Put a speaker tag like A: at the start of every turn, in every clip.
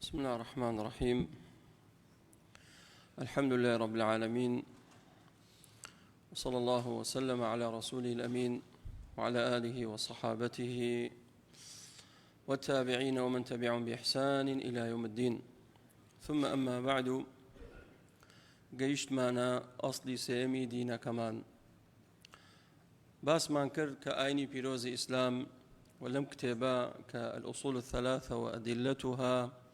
A: بسم الله الرحمن الرحيم. الحمد لله رب العالمين، وصلى الله وسلم على رسوله الأمين وعلى آله وصحابته والتابعين ومن تبعهم بإحسان إلى يوم الدين. ثم أما بعد، قيشت معنا أصلي سيمي دين كمان باس ما نكر كآيني بيروز إسلام ولم كتابا كالأصول الثلاثة وأدلتها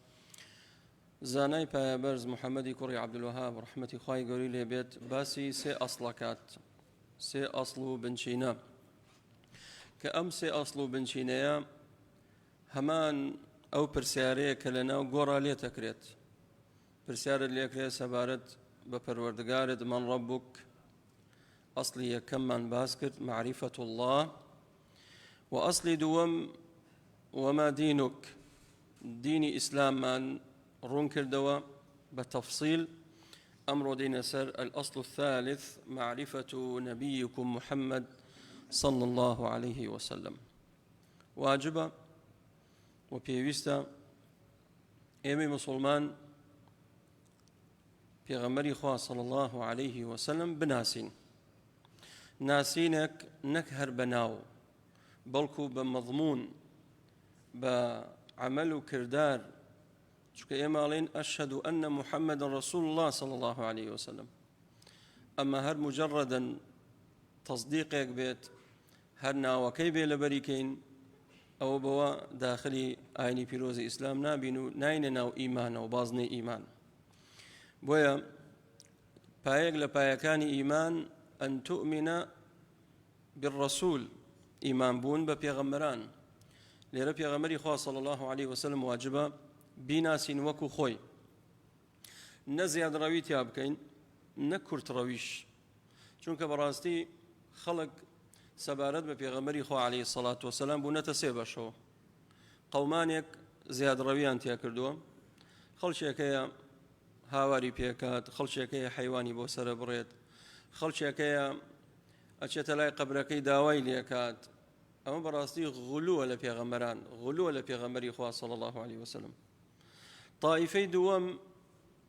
A: زانای پایبرز محمدی کوڕی عەبدولوهاب ڕحمەتی خوای گەورەی لێ بێت باسی سێ ئەسڵەکات، سێ ئەسڵ و بنچینە کە ئەم سێ ئەسڵ و بنچینەیە هەمان ئەو پرسیارەیە کە لەناو گۆڕا لێتەکرێت. پرسیارت لێکرێت سەبارەت بە پەروەردگارت من ڕەبوک، ئەسڵی یەکەممان باس کرد معریفەت الله، و ئەسڵی دووەم وما دینک، دینی ئیسلاممان ڕوون کردەوە بتفصيل. أمر دين سر الأصل الثالث معرفة نبيكم محمد صلى الله عليه وسلم. واجبة وبيويستا إيمي مسلمان بيغمري خواه صلى الله عليه وسلم بناسين، ناسينك نكهر بناو بلكو بمضمون بعمل كردار، چونکە ئێمە ئەڵێن ئەشهەدو ئەنە محەممەدن ڕەسوول الله صلى الله عليه وسلم. ئەمە هەر مجرەدەن تەصدیقێک بێت، هەر ناوەکەی بێ لەبەریکەین، ئەوە بەوە داخلی ئاینی پیرۆزی ئیسلام نابین و ناینە ناو ئیمانە و بازنەی ئیمان. بۆیە پایەک لە پایەکانی ئیمان ئەن تؤمنە بالرەسوول، ئیمان بوون بە پێغەمبەران. لێرە پێغەمبەری خوا صلى الله عليه وسلم واجبە بیناسین وەکو خۆی، نە زیادڕەوی تیا بکەین نە کورتڕەویش، چونکە بەڕاستی خەڵک سەبارەت بە پێغەمبەری خوا عەلەیهی سەڵات وەسەلام بوونەتە سێ بەشەوە. قەومانێک زیادڕەویان تیا کردووە، خەڵکێکەیە هاواری پێکات، خەڵکێکەیە حەیوانی بۆ سەرە بڕێت، خەڵکێکەیە ئەچێتە لای قەبرەکەی داوای لێکات. ئەمە بەڕاستی غولووە لە پێغەمبەران، غولووە لە پێغەمبەری خوا صلى الله عليه وسلم. طائفەی دووەم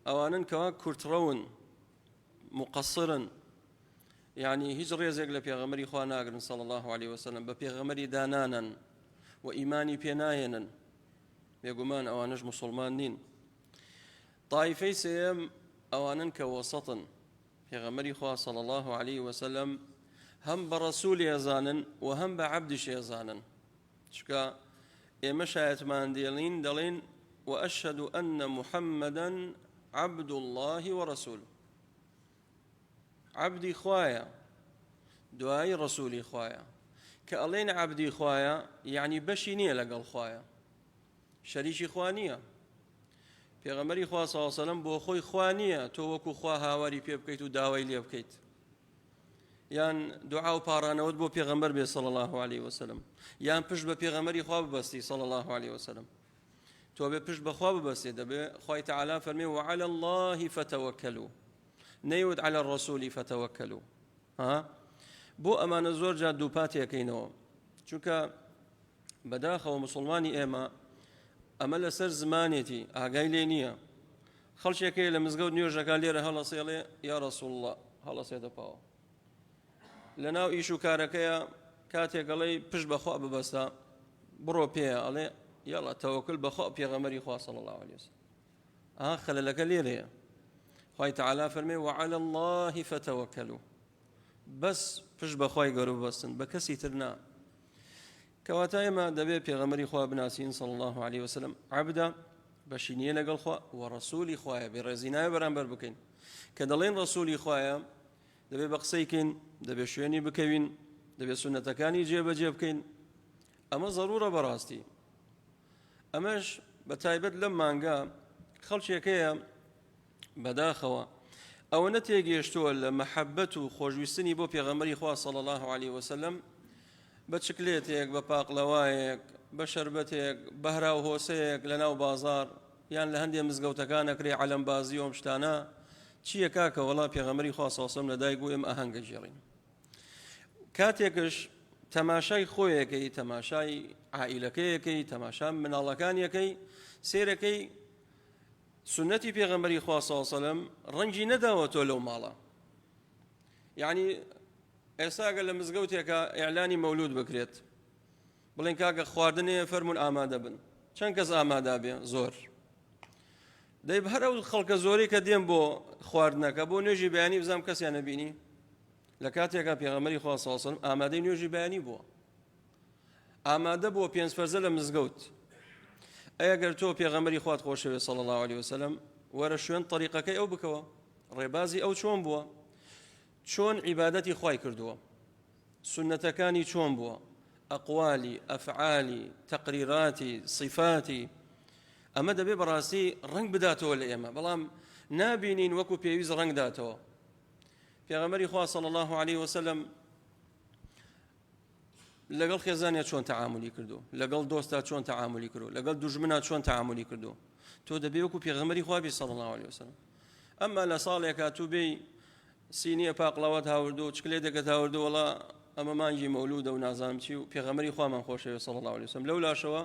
A: ئەوانن کەوا کورتڕەون، مقصرن، یعنی هیچ ڕێزێک لە پێغەمبەری خوا ناگرن صلى الله عليه وسلم، بە پێغەمبەری دانانن و ئیمانی پێ ناهێنن، بێگومان ئەوانش مسلمان نین. طائفەی سێیەم ئەوانن کە وەسەطن، پێغەمبەری خوا صلى الله عليه وسلم هەم بە ڕەسوولی ئەزانن و هەم بە عەبدیش ئەزانن، چونکە ئێمە شایەتمان دەڵێن وأشهد أن محمدا عبد الله ورسوله، عبدي خوايا دعاي رسولي خوايا، كألين عبدي خوايا يعني بشينية لقل خوايا، شريشي خوانية. پیغمبری خوا صلی الله علیه و سلم بو خوی خوانیه تو وکو خوا هاواری پێ بکەیت و داوای لێ بکەیت، یان دوعا و پارانەوەت بۆ پێغەمبەر بێ صلی الله عليه وسلم، یان پشت بە پێغەمبەری خوا ببەستی صلی الله عليه وسلم. تۆ بێ پشت بەخوا ببەستێ، دەبێ خوای تەعالی فەرمێ وعلى الله فتوكلوا، نەیوت على الرسول فتوكلوا. بۆ ئەمانە زۆر جار دووپاتێکەینەوە، چونکە بەداخەوە مسلمانی ئێمە ئەمە لەسەر زمانێتی ئاگای لێ نییە. خەڵکێکەیە لە مزگەوت نوێژەکە لێرە هەڵەسێڵێ یا ڕەسوول الله، هەڵەسێتە پاوە. لەناو ئیش و کارەکەیە کاتێک ئەڵێ پشت بەخوا ببەستە بڕۆ پێیە، ئەڵێ یاڵا تەوەکل بەخوا پێغەمبەری خوا صلی الله عليه وسلم. خەلەلەکە لێرەیە. خوای تەعالی فەرمێ وعلى الله فتوكلوا، بەس پشت بەخوای گەورە ببەستن، بە کەسی تر نا. کەواتە ئێمە دەبێت پێغەمبەری خوا بناسین صلی الله عليه وسلم، عەبدە بەشینیە لەگەڵ خوا و ڕەسوولی خوایە، بێڕێزینایە بەرامبەر بکەین. کە دەڵێن ڕەسوولی خوایە دەبێت بە قسەیکەین، دەبێت شوێنی بکەوین، دەبێت سونەتەکانی جێبەجێ بکەین. ئەمە ضرورە بەڕاستی. ئەمەش بە تایبەت لەم مانگە خەڵکێکەیە بەداخەوە ئەوە نەتێگەیشتووە لە مەحەبەت و خۆشویستنی بۆ پێغەمبەری خوا صلی الله عليه وسلم بە چکلێتێک، بە پاقلەوایەک، بە شەربەتێک، بە هەرا و هۆسەیەک لەناو بازار یان لە هەندێک مزگەوتەکان ئەکرێ عەلەمبازی و ئەم شتانە. چییە کاکە؟ وەڵا پێغەمبەری خوا صلی الله عليه وسلم لەدایک بوو ئێمە ئاهەنگە ژێڕین. کاتێکش تەماشای خۆیەکەی، تەماشای عائیلەکەیەکەی، تەماشا مناڵەکانیەکەی، سێرەکەی سنتي پێغەمبەری خوا صلی الله علیه و سلم ڕەنگی نەداوەتەوە لەو ماڵە. یعنی ئێستا ئەگەر لە مزگەوتێکە ئیعلانی مەولود بکرێت بڵێن کاکە خواردنێ فەرمون ئامادە بن، چەند کەس ئامادا بێ؟ زۆر. دەی هەرە خەڵکە زۆری کە دێن بۆ خواردنەکە بۆ نوێژی بەیانی بزانام کەسیان نەبینی. لە کاتێکە پێغەمبەری خوا صلی الله علیه و سلم ئامادەی نوێژی بەیانی بووە، ئامادە بۆ پێنج فەرزە لە مزگەوت. ئەگەر تۆ پێغەمبەری خوات خۆشەوێ صلی الله علیه و سلم وەرە شوێن طریقەکەی ئەو بکەوە، ڕێبازی ئەو چۆن بووە، چۆن عیبادەتی خوای کردووە، سنەتەکانی چۆن بووە، ئەقوالی، ئەفعالی، تەقریراتی، صفاتی. ئەمە دەبێ بەڕاستی ڕنگ بداتەوە لە ئێمە، بەڵام نابینین وەکو پێویست ڕنگ داتەوە. پێغەمبەری خوا صلی الله علیه و سلم لەگەڵ خێزانیا چۆن تەعاملی کردو، لەگەڵ دۆستا چۆن تەعاملی کردو، لەگەڵ دوژمنە چۆن تەعاملی کردو. تۆ دەبێ وەکو پێغەمبەری خوا بی صلی الله علیه و سلم. ئەمما لە ساڵێکە تو بێی سینیە پاقڵاوەت هاوردو، چکلێتێکت هاوردو، وەڵا ئەمە مانگی مەولودە و نازانم چی، و پێغەمبەری خوامان خۆشەوێ صلی الله علیه و سلم لەو لاشەوە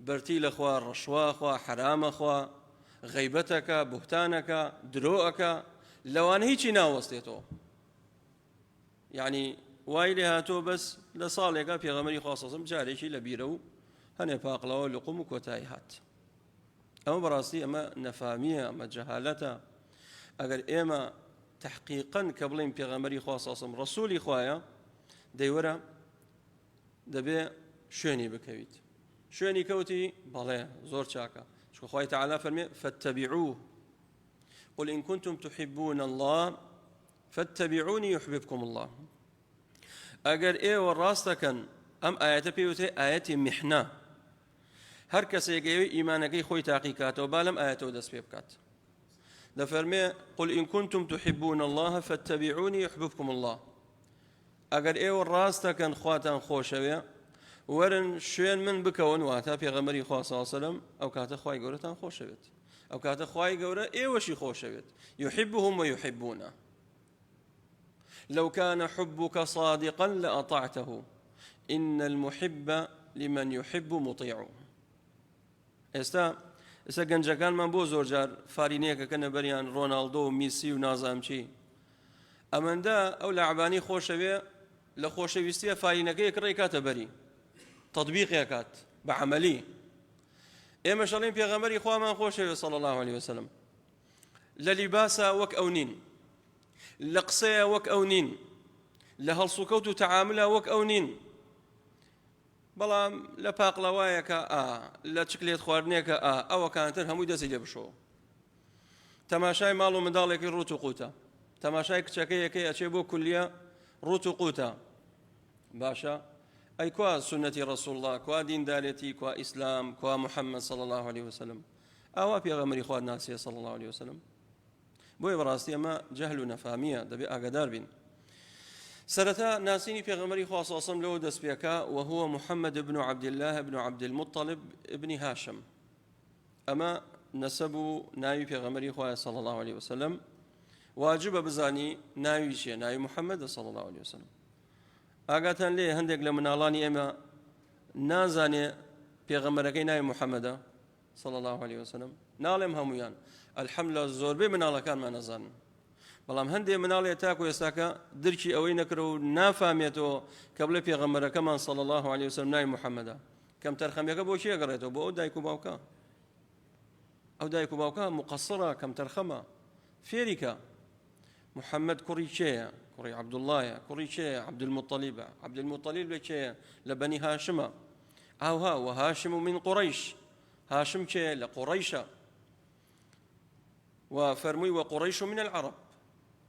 A: بەرتی لە خوا، ڕەشوا خوا، حرامە خوا، غەیبەتەکە، بوهتانەکە، درۆەکە، لەوانە هیچی ناوەستێتەوە. یعنی وای لێ هاتۆ بەس لە ساڵێکە پێغەمبەری خوا صلی الله علیه و سلم جارێکی لە بیرە و هەنێ پاقڵاوە لقوم و کۆتایی هات. ئەمە بەڕاستی ئەمە نەفامیە، ئەمە جەهالەتە. ئەگەر ئێمە تحقیقاً کە بڵین پێغەمبەری خوا صلی الله علیه و سلم ڕەسوولی خوایە، دەیوەرە دەبێ شوێنی بکەویت. شوێنی کەوتی بەڵێ زۆر چاکە، چونکە خوای تەعالی فەرمێ فاتبعوه قل إن كنتم تحبون الله فاتبعوني يحببكم الله. ئەگەر ئێوە ڕاستەکەن ئەم ئاەتە پێوتێ ئاەتی میحنە، هەر کەسێک ئێوەی ئیمانەکەی خۆی تاقی کاتەوە با لەم ئاەتەوە دەست پێ بکات. دەفەرمێ قل إن كنتم تحبون الله فاتبعوني يحببكم الله. ئەگەر ئێوە ڕاستەکەن خواتان خۆشەوێ وەرن شوێن من بکەون، واتە پێغەمبەری خوا صلی الله علیه و سلم، ئەو کاتە خوای گەورەتان خۆشەوێت، ئەو کاتە خوای گەورە ئێوەشی خۆشەوێت. يحبهم ويحبونه لو كان حبك صادقا لأطعته إن المحب لمن يحب مطيع. ئێستا گەنجەکانمان بۆ زۆر جار فارینەیەکەکەنە بەریان ڕۆناڵدۆ و میسی و نازام چی، ئەمەندە ئەو لەعبانی خۆشەوێ لە خۆشەویستیە فارینەکەی کڕی کاتە بەری تطبیقێکات بە عەمەلی. ئێمە شەڵین پێغەمبەری خوامان خۆشەوێ صلی الله علیه وسلم، لە لیباسە وەک ئەو نین، لە قسەیە وەک ئەو نین، لە هەڵسوکەوت و تەعاملە وەک ئەو نین، بەڵام لە پاقڵەوایەکە لە چکلێت خواردنێکە ئەوە کانتر هەمووی دەستی لێ بشۆ. تەماشای ماڵ و منداڵێکی ڕوت و قوتە، تەماشای کچەکەیەکەی ئەچێ بۆ کولیە ڕوت و قوتە. باشە ئەی کوا سنەتی ڕەسوڵ الله، کوا دیندارێتی، کوا ئیسلام، کوا محەممەد صلی الله علیه وسلم، ئاوا پێغەمبەری خوا ناسیە صلی الله علیه وسلم. بۆیە بەڕاستی ئەمە جەهل و نەفامیە، دەبێ ئاگادار بین. سەرەتا ناسینی پێغەمبەری خوا صلی الله علیه وسلم لەوە دەست پێکا وهو محەممەد بن عەبد الله بن عەبد المطلب ابن هاشم. ئەمە نەسەب و ناوی پێغەمبەری خوا صلی الله علیه وسلم. واجبە بزانی ناوی چییە، ناوی محەممەد صلی الله علیه وسلم. ئاگاتان لێ هەندێک لە مناڵانی ئێمە نازانێ پێغەمبەرەکەی ناوی محەممەدە صلی الله علیه وسلم. ناڵێم هەمویان، الحەمدلله زۆربەی مناڵەکانمان نەزانن، بەڵام هەندێک مناڵێ تاکو ئێستاکە درکی ئەوەی نەکرە و نافامێتەوە کە بڵێ پێغەمبەرەکەمان صلی الله علیه وسلم ناوی محەممەدە. کەم تەرخەمەکە بۆ چی ئەگەڕێتەوە؟ بۆ ئەو دایک و باوکە. ئەو دایک و باوکە مقەسڕە، کەم تەرخەمە، فێریکە. محەممەد کوڕی کێیە؟ کوڕی عەبدوڵڵایە. کوڕی کێیە؟ عەبدولموطەلیبە. عەبدولموطەلیب لە کێیە؟ لە بەنی هاشمە. ئاوها وهاشم من قڕیش، هاشم کێیە؟ لە قوڕیشە. وفرمي وقريش من العرب،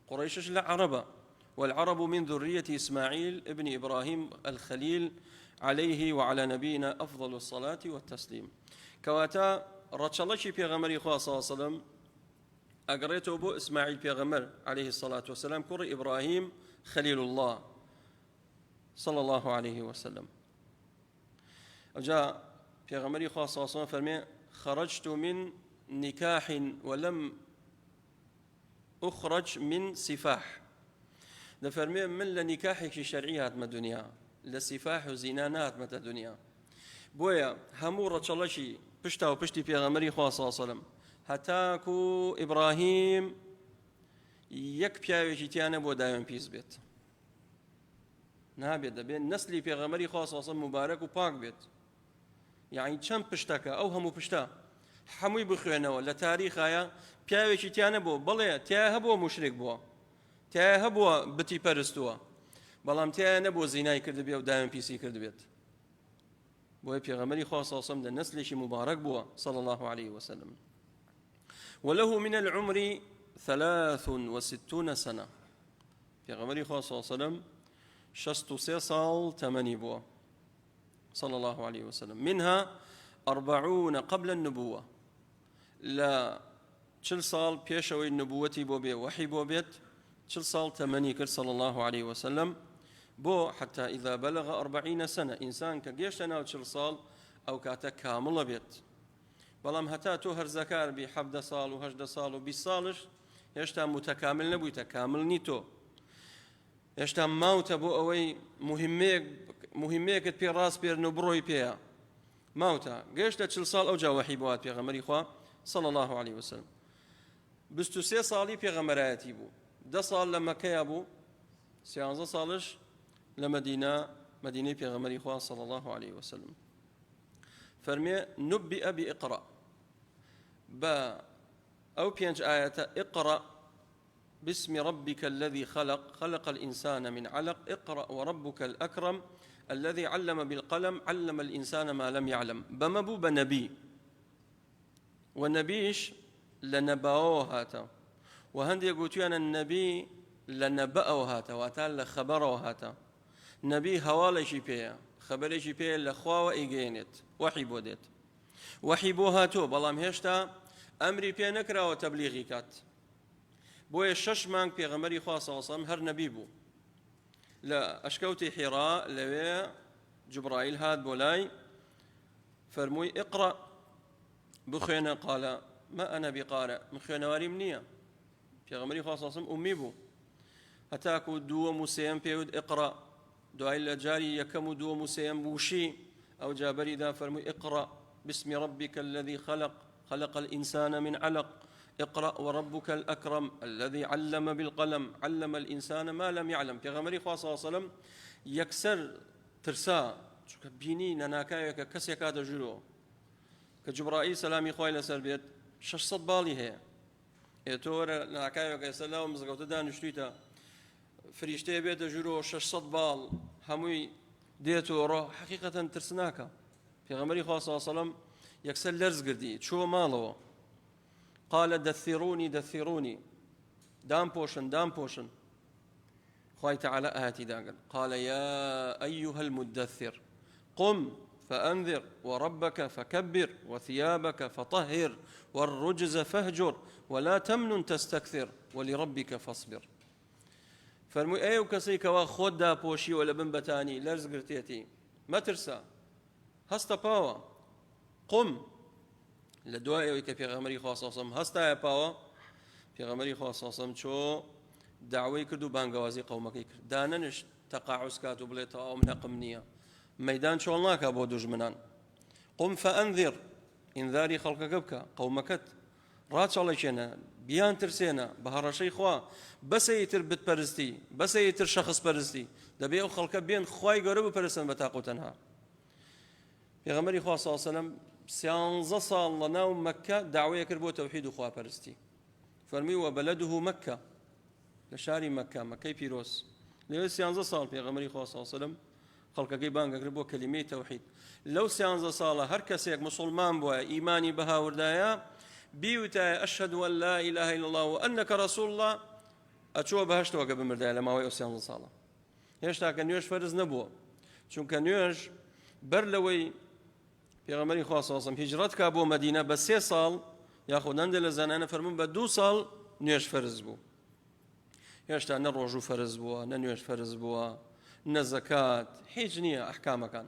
A: قريش العرب، والعرب من ذرية إسماعيل ابن إبراهيم الخليل عليه وعلى نبينا أفضل الصلاة والتسليم. كواتا رتشلشي بيغمري خوا صلى الله عليه وسلم أقريته بو إسماعيل بيغمر عليه الصلاة والسلام كر إبراهيم خليل الله صلى الله عليه وسلم. وجاء بيغمري خوا صلى الله عليه وسلم فرمي خرجت من نكاح ولم أخرج من سفاح. دفرمي من لنكاحك شرعيات ما دنيا لسفاح وزنانات متى دنيا. بويا همورة شلشي بشتا وبشتي بيغمري خوا صلى الله عليه وسلم هەتاکو ئیبراهیم یەک پیاوێکی تیانە بۆ داوێن پیس بێت نابێت دەبێت نەسلی پێغەمبەری خوا صلی الله علیه و سلم مبارەک و پاک بێت یعنی چەند پشتەکە ئەو هەموو پشتە هەمووی بخوێنەوە لە تاریخایە پیاوێکی تیانە بۆ بەڵێ تیا هەبووە موشرێک بووە تیا هەبووە بتی پەرستووە بەڵام تیا نەبووە زینای کردبێ و داوێن پیسی کردبێت بۆیە پێغەمبەری خوا صلی الله علیه و سلم لە نەسلێکی مبارەک بووە صلی الله عليه وسلم وله من العمر 63 سنة پێغەمبەری خوا صلی الله عليه وسلم 63 ساڵ تەمەنی بووە صلى الله عليه وسلم منها 40 قبل النبوة لا چل سال پێشەوەی نبوەتی بۆ بێ وحی بۆ بێت چل سال تەمەنی کرد صلى الله عليه وسلم بۆ حتى إذا بلغ 40 سنة إنسان کە گەیشتە ناو چل ساڵ ئەو کاتە کامڵە بێت بەڵام هەتا تۆ هەرزەکار بی 17 ساڵ و 18 ساڵ و 20 ساڵش هێشتا متەکامل نەبوویتە کامل نیتۆ هێشتا ماوتە بۆ ئەوەی مهمەیەکت پێ ڕاست پێرن و بڕۆی پێیە ماوتە گەیشتە چل ساڵ ئەوجا وحی بۆهات پێغەمبەری خوا صلى الله عليه وسلم 23 ساڵی پێغەمبەرایەتی بوو 10 ساڵ لە مەکەیە بوو 13 ساڵش لە مدینەی پێغەمبەری خوا صلى الله عليه وسلم فەرمێ نبئ بإقرأ با أو بينج آية اقرأ باسم ربك الذي خلق الإنسان من علق اقرأ وربك الأكرم الذي علم بالقلم علم الإنسان ما لم يعلم بمبوب نبي والنبيش لنبأوه هاتا وهند يقول أن النبي لنبأوه هاتا واتال لخبره هاتا نبي هوالشي بيه خبرشي بيه لخوا إيجينت وحي بودت وحي بوهاتو بلام هشتا أمري بيه نكرا وتبليغي كات بۆیە 6 مانگ پێغەمبەری خوا صلی الله علیه و سلم هەر نەبی بوو لە ئەشکەوتی حیرا لەوێ جوبرائیل هات بۆ لای فەرمووی ئیقرأ بخوێنە قال ما أنا بقارئ من خوێنەواریم نییە پێغەمبەری خوا صلی الله علیه و سلم ئومی بوو هەتاکو دووەم و سێم پێوت ئیقرأ دوای لە جاری یەکەم و دووەم و سێم بوشی ئەو جابەریدا فەرمووی ئیقرأ باسم ربك الذي خلق الإنسان من علق اقرأ وربك الأكرم الذي علم بالقلم علم الإنسان ما لم يعلم پێغەمبەری خوا صلی الله علیه و سلم یەکسەر ترسا چونکە بینی نەناکاوێکە کەسێک کاتە ژوورەوە کە جوبرائیل سەلامی خوای لەسەر بێت 600 باڵی هەیە ئێتۆ وەرە ناکاوێکە ئێستا لاوە مزگەوتەدا نیشتویتە فریشتەیە بێتە ژوورەوە 600 باڵ هەمووی دێتەوە ڕۆ حەقیقەتەن ترس ناکە پێغەمبەری خوا صلی الله علیه و سلم یەکسەر لەرز گردی چووە ماڵەوە قال دثروني دام بوشن خواهي تعالى آتي داقل قال يا أيها المدثر قم فأنذر وربك فكبر وثيابك فطهر والرجز فاهجر ولا تمنن تستكثر ولربك فاصبر فرمي أيو كسيك وخود دا بوشي ولا بنبتاني لرز قرتيتي ما ترسى هستا باوا قم لە دوایەوەی کە پێغەمبەری خوا صلی الله علیه و سلم هەستایە پاوە پێغەمبەری خوا صلی الله علیه و سلم چۆ داوای کرد و بانگەوازی قەومەکەی کرد دانەنش تەقاعوس کات و بڵێتەوە ئەو منەقم نییە مەیدان چۆڵ ناکا بۆ دوژمنان قم فأنذر ئینذاری خەڵکەکە بکە قەومەکەت ڕاچەڵێکێنە بیان ترسێنە بە هەڕەشەی خوا بەسەیتر بتپەرستی بەسەیتر شەخص پەرستی دەبێ ئەو خەڵکە بێن خوای گەورە بپەرستن بە تاق و تەنها پێغەمبەری خوا صلی الله علیه و سلم 13 ساڵ لە ناو مەکە داوای کرد بۆ تەوحید و خواپەرستی فەرمی وبەلەده مەکە لە شاری مەکە مەکەی پیرۆز لەوێ 13 ساڵ پێغەمبەری خوا صلی الله علیه و سلم خەڵکەکەی بانگەکرد بۆ کەلیمەی تەوحید لەو 13 ساڵە هەر کەسێک مسلمان بووە ئیمانی بە هاوردایە بیوتایە ئەشهەد ئەن لا ئیلاهە ئیلا الله وئەنەکە ڕەسوول الله ئەچووە بەهەشتەوە کە بمردایە لە ماوەی ئەو 13 ساڵە هێشتا کە نوێژ فەرز نەبووە چونکە نوێژ بەر لەوەی پێغەمبەری خوا صلی الله علیه و سلم هیجرەت کا بۆ مەدینە بە 3 ساڵ یاخود هەندێک لە زانانە فەرمون بە 2 ساڵ نوێژ فەرز بوو هێشتا نە ڕۆژوو فەرز بووە نە نوێژ فەرز بووە نە زەکات هیچ نییە ئەحکامەکان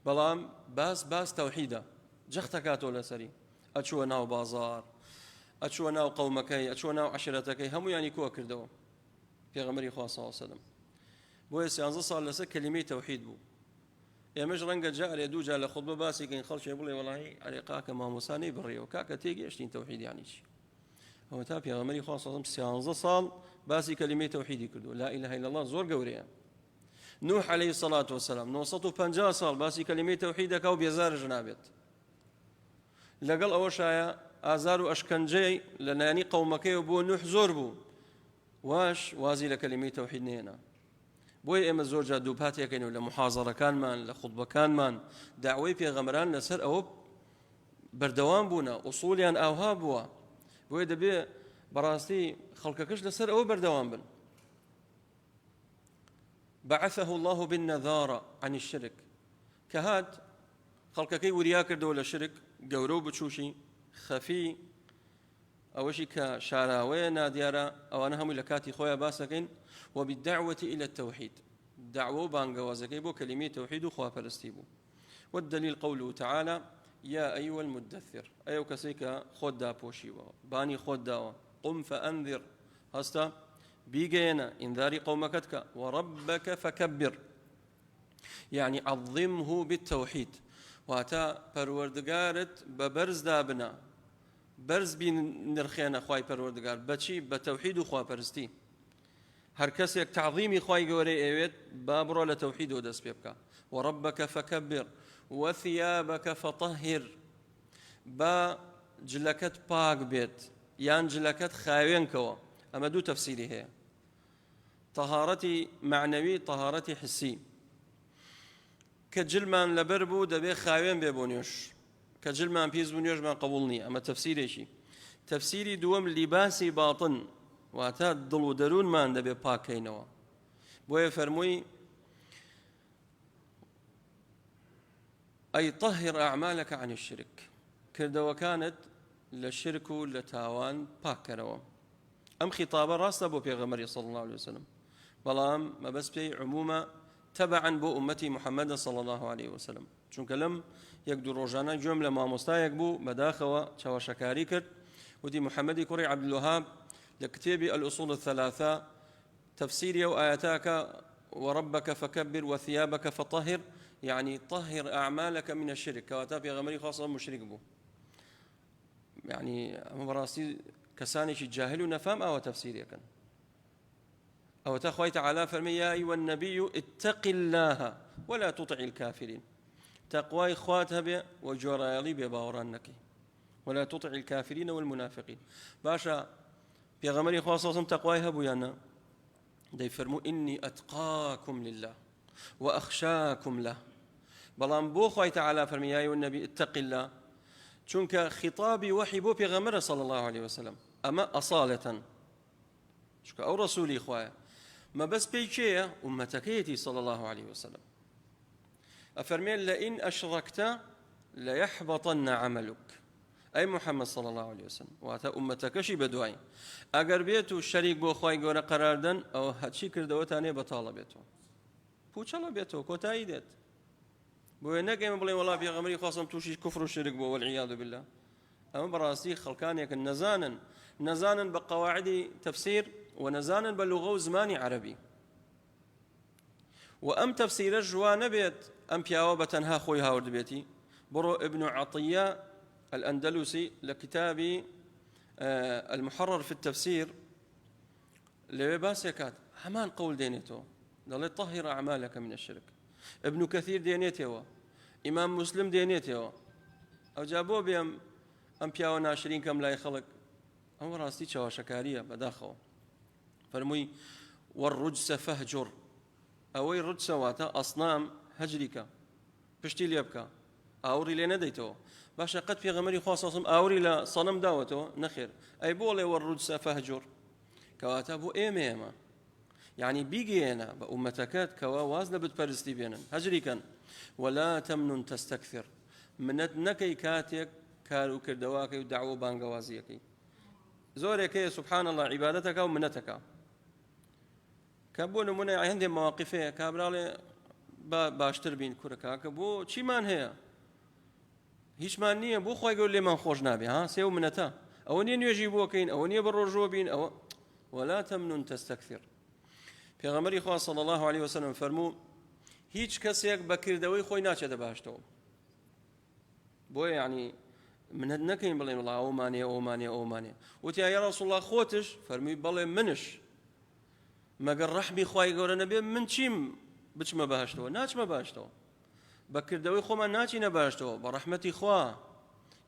A: بەڵام باس تەوحیدە جەختەکاتۆ لەسەری ئەچووە ناو بازار ئەچووە ناو قەومەکەی ئەچووە ناو عەشیرەتەکەی هەموویانی کۆ کردەوە پێغەمبەری خوا صلی الله علیه و سلم بۆیە 13 ساڵ لەسەر کەلیمەی تەوحید بوو ئێمەش ڕەنگە جارێ دوو جار لە خودبە باسێکین خەڵکی بڵێ وەڵاهی عەرێقاکە مامۆسانەی بڕێەوە کاکە تێگەیشتین تەوحید یانی چی ئەوە تا پێغەمبەری خوا سەڵام 13 ساڵ باسی کەلیمەی تەوحیدی کردو لا ئیلاهە ئیلا الله زۆر گەورەیە نوح عەلەیهی سەڵات وەسەلام 950 ساڵ باسی کەلیمەی تەوحید دەکا و بێزارش نابێت لەگەڵ ئەوەشایە ئازار و ئەشکەنجەی لە نانی قەومەکەیەوە بۆ نوح زۆر بوو واش وازی لە کەلیمەی تەوحید نێنا بۆیە ئێمە زۆر جا دووپاتێکەکەین لە محاضەڕەکانمان لە خوتبەکانمان داوای پێغەمبەران لەسەر ئەوە بەردەوام بوونە ئوسوڵیان ئاوها بووە بۆیە دەبێ بەڕاستی خەڵکەکەش لەسەر ئەوە بەردەوام بن بعثه الله بالنذارة عن الشرك كهات خەڵکەکەی وریا کردەوە لە شرک گەورە و بچوشی خەفی ئەوەشی کە شاراوەیە نادیارە ئەوانە هەمووی لە کاتی خۆیان باسەکەین وبالدعوة إلى التوحيد دعوة بانغوازكي بو كلمة توحيد وخوا فلسطين والدليل قوله تعالى يا أيها المدثر أيو كسيكا خود دا بوشيوا باني خود داوا قم فأنذر هستا بيجينا انذار قومكتك وربك فكبر يعني عظمه بالتوحيد واتا پروردگارت ببرز دابنا برز بين نرخينا خواي پروردگار بچي بتوحيد وخوا پرستي هر کەسێک تعظیمی خوای گەورەی ئەوێت با بڕۆ لە تەوحید و دەست پێ بکە وەڕەبەکە فەکەبر وەثیابەکە فەطەهر با جلەکەت پاک بێت یان جلەکەت خاوێنکەوە ئەمە دوو تەفسیری هەیە تەهارەتی معنەوی تەهارەتی حسی کە جلمان لەبەر بوو دەبێ خاوێن بێ بۆ نوێش کە جلمان پیس بوو نوێژمان قبوڵ نییە ئەمە تەفسیرێکی تەفسیری دووەم لیباسی باطن واتا دڵ و دەروونمان دەبێ پاکەینەوە بۆیە فەرمووی ئەی طەهر ئەعمالەکە عن الشرك کردەوەکانت لە شرک و لە تاوان پاککەرەوە ئەم خیتابە ڕاستە بۆ پێغەمبەری صلی الله عليه وسلم بەڵام مەبەست پێی عمومە تەبعاً بۆ ئومەتی محەممەد صلی الله عليه وسلم چونکە لەم یەک دوو ڕۆژانە گوێم لە مامۆستایەک بوو بەداخەوە چاوەشەکاری کرد وتی محەممەدی کوڕی عەبدولوهاب لكتاب الأصول الثلاثة تفسير أو آياتك وربك فكبر وثيابك فطهر يعني طهر أعمالك من الشرك كواتاب يا غمري خاصة مشرك بو يعني براسي كساني جاهل نفهم أو تفسير يكن أو تخوي تعالى فرمي يا أيها النبي اتق الله ولا تطع الكافرين تقوى إخواتها بي وجورالي بباورانك ولا تطع الكافرين والمنافقين باشا پێغەمبەری خوا صلی الله علیه و سلم تەقوای هەبوو یانە دەیفەرموو ئینی ئەتقاکم لله وأخشاكم له بەڵام بۆ خوای تعالی فەرمی یا ئەیها النبی اتق الله چونکە خیتابی وحی بۆ پێغەمبەرە صلی الله عليه وسلم ئەمە ئەصالەتەن چونکە ئەو ڕەسوولی خوایە مەبەست پێی کێیە ئومەتەکەیەتی صلی الله عليه وسلم ئەفەرمێن لئین ئەشڕەکتە لەیەحبەطەن عەمەلوک أي محمد صلى الله عليه وسلم واتا أمتكشي بدوائي أجر بيتو الشريك بو خواي جورا قراردن أو هاتشي كردوتاني بطالة بيتو بوشلا بيتو كوتايدت بو نجم بلي والله في غمري خاصم توشي كفر الشرك بو والعياذ بالله أما براسي خلقان يكن نزانا بقواعد تفسير ونزانا باللغة زماني عربي وأم تفسير الجوان بيت أم بياوبة خوي هاورد بيتي برو ابن عطية الأندلسي لكتاب المحرر في التفسير لباسكات همان قول دينيتو ضل طهر أعمالك من الشرك ابن كثير دينيتو إمام مسلم دينيتو أو جابوه بهم أمبياء ناشرين كم لا يخلق أمر راستي شوا شكارية بداخو فرمي والرجس فهجر أوي الرجس واتا أصنام هجريكا بشتي ليبكا أوري لنا ديتو باشا قد في غمري خاصة أوري لا صنم داوته نخير أي بولي والرجس فهجر كواتبو إيميما يعني بيجينا بأمتكات كوا وازن بتبرستي بينن هجري كان ولا تمنن تستكثر منت نكي كاتيك كارو كردواكي ودعوة بانغوازيكي زورك سبحان الله عبادتك ومنتك كابون من عندي مواقفه كابرالي باشتر بين كوركا كبو چی مان هيا هیچ مان نیه بو خوای گول لمن خوش نابي ها سيو منتا او ني يجيبو كاين او ني برجو بين او ولا تمنن تستكثر پیغمبر خدا صلی الله علیه و سلم فرمو هیچ کەسێک بەکردەوەی خۆی ناچێتە باشتەوە. بۆیە یعنی منەت نەکەین بڵێن وڵا ئەومانێ وتیا یا ڕەسوڵ الله خۆتش فەرمووی بەڵێ منش مەگەر ڕەحمی خوای گەورە نەبێ من چیم بچمە باشتەوە؟ ناچمە باشتەوە. بەکردەوەی خۆمان ناچینە باشتەوە بە ڕەحمەتی خوا،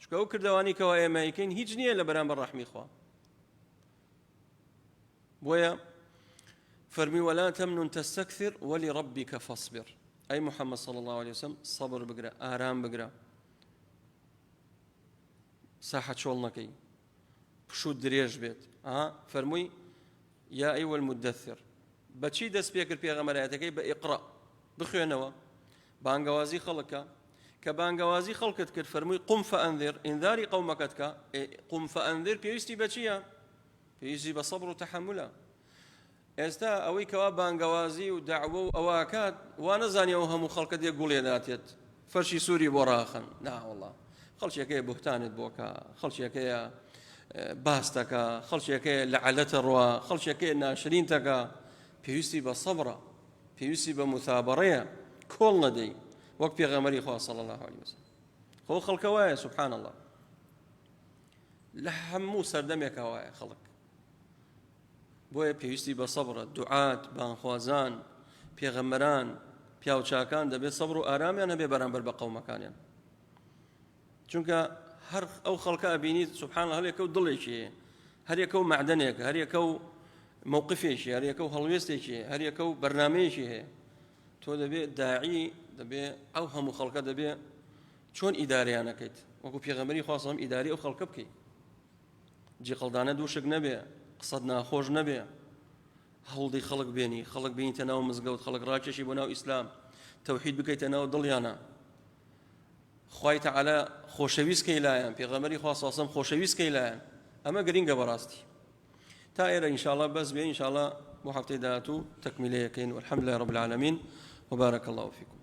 A: چونکە ئەو کردەوانی کەوا ئێمەیکەین هیچ نییە لە بەرامبەر ڕەحمی خوا. بۆیە فەرمی وەلا تەمنن تەستەکثر وەلیڕەبیکە فەصبر. ئەی محەممەد صلی الله عليه وسلم سەبر بگرە، ئارام بگرە، ساحە چۆڵ نەکەی، پشوت درێژ بێت. فەرمووی یا ئەیوە المدەثر. بەچی دەست پێ کرد پێغەمبەرایەتەکەی؟ بە ئیقڕا، بخوێنەوە، بانگەوازی خەڵکە. کە بانگەوازی خەڵکت کرد فەرمووی قم فەئەنذر، ئینذاری قەومەکەت کە. قم فەئەنذر پێویستی بە چییە؟ پێویستی بە سەبر و تەحەمولە. ئێستا ئەوەی کەوا بانگەوازی و داعوە و ئەواکات وا نەزانیەوە هەموو خەڵکت یەک گوڵێداتێت فەرشی سووری بۆ ڕاخن. ناوەڵڵا خەڵکێکەیە بوهتانت بۆکە، خەڵکێکەیە باستەکە، خەڵکێکەیە لەعەلەتە ڕوا، خەڵکێکەیە ناشرینتەکە. پێویستی بە سەبرە، پێویستی بە مثابەڕەیە، کۆڵ نەدەی وەک پێغەمبەری خوا صلی الله عليه وسلم. خۆ خەڵکە وایە سوبحان الله، لە هەموو سەردەمێکە وایە خەڵک. بۆیە پێویستی بە سەبرە. دوعات، بانخوازان، پێغەمبەران، پیاوچاکان دەبێت سەبر و ئارامیان هەبێ بەرامبەر بە قەومەکانیان. چونکە هەر ئەو خەڵکە ئەبینیت سوبحان الله هەر یەکە و دڵێکی هەیە، هەر یەکە و معدنێکە، هەر یەکە و مووقفێکی، هەر یەکە و هەڵوێستێکی، هەر یەکە و بەرنامەیەکی هەیە. تۆ دەبێت داعی، دەبێت ئەو هەموو خەڵکە دەبێت چۆن ئیداریانەکەیت وەکو پێغەمبەری خوا صلی الله عليه وسلم ئیداری ئەو خەڵکە بکەیت. جێقەڵدانە دووشک نەبێ، قسەت ناخۆش نەبێ، هەوڵی خەڵک بێنی، خەڵک بینیتە ناو مزگەوت، خەڵک ڕاکێشی بۆ ناو ئیسلام، تەوحید بکەیتە ناو دڵیانە، خوای تەعالا خۆشەویستکەی لایەن، پێغەمبەری خوا صلی الله عليه وسلم خۆشەویستکەی لایەن. ئەمە گرینگە بەڕاستی. تا ئێرە ئینشاءالله بەس بێ، ئینشاءالله بۆ هەفتەی داهاتوو تەکمیلەیەکەین. والحەمدولیللاهی رب العالمین وبارك الله فيكم.